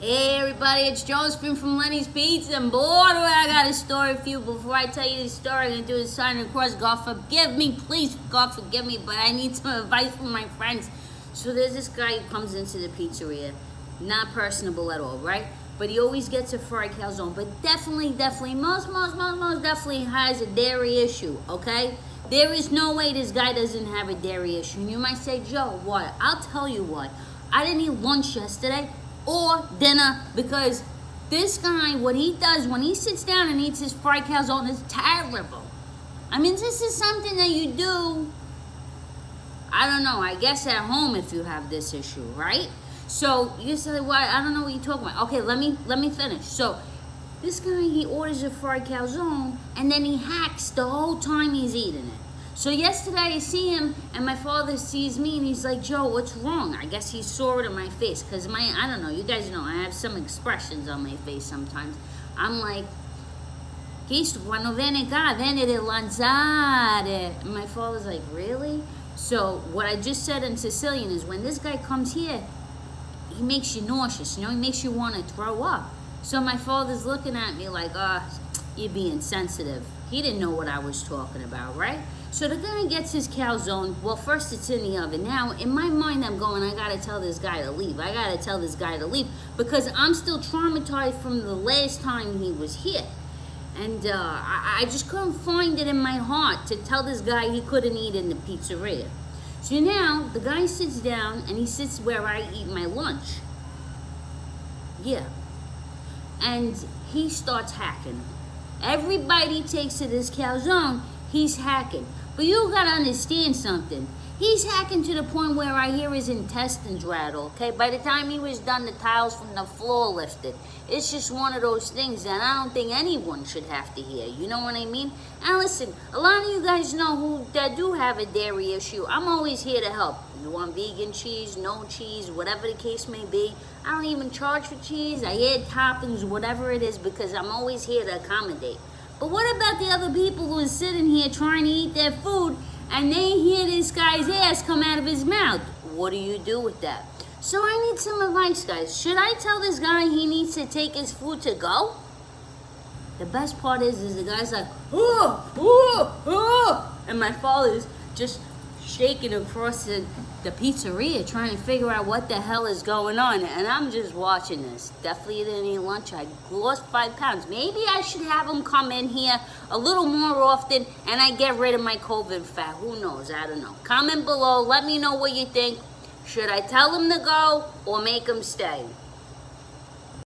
Hey everybody, it's Josephine from Lenny's Pizza, and boy do I got a story for you. Before I tell you the story, I'm going to do a sign of the cross. God forgive me, please, God forgive me, but I need some advice from my friends. So there's this guy who comes into the pizzeria, not personable at all, right? But he always gets a fried calzone, but definitely, most definitely has a dairy issue, okay? There is no way this guy doesn't have a dairy issue. And you might say, Joe, what? I'll tell you what. I didn't eat lunch yesterday or dinner because this guy, what he does when he sits down and eats his fried calzone is terrible. I mean, this is something that you do, I don't know, I guess at home if you have this issue, right? So you say, well, I don't know what you're talking about. Okay, let me finish. So this guy, he orders a fried calzone and then he hacks the whole time he's eating it. So yesterday I see him and my father sees me and he's like, Joe, what's wrong? I guess he saw it in my face because I don't know, you guys know, I have some expressions on my face sometimes. I'm like, quando viene cá, viene de lanzare. And my father's like, really? So what I just said in Sicilian is when this guy comes here, he makes you nauseous, he makes you want to throw up. So my father's looking at me like, you're being sensitive. He didn't know what I was talking about, right? So the guy gets his calzone. Well, first it's in the oven. Now, in my mind, I'm going, I gotta tell this guy to leave. I gotta tell this guy to leave because I'm still traumatized from the last time he was here. And I just couldn't find it in my heart to tell this guy he couldn't eat in the pizzeria. So now, the guy sits down and he sits where I eat my lunch. Yeah. And he starts hacking. Everybody takes to this calzone, he's hacking. But you gotta understand something. He's hacking to the point where I hear his intestines rattle, okay? By the time he was done, the tiles from the floor lifted. It's just one of those things that I don't think anyone should have to hear. You know what I mean? And listen, a lot of you guys know that do have a dairy issue. I'm always here to help. You want vegan cheese, no cheese, whatever the case may be. I don't even charge for cheese. I add toppings, whatever it is, because I'm always here to accommodate. But what about the other people who are sitting here trying to eat their food and they hear this guy's ass come out of his mouth? What do you do with that? So I need some advice, guys. Should I tell this guy he needs to take his food to go? The best part is the guy's like, and my father's just shaking across the pizzeria trying to figure out what the hell is going on, and I'm just watching this. Definitely didn't eat lunch. I lost 5 pounds. Maybe I should have him come in here a little more often and I get rid of my COVID fat. Who knows? I don't know. Comment below. Let me know what you think. Should I tell him to go or make him stay?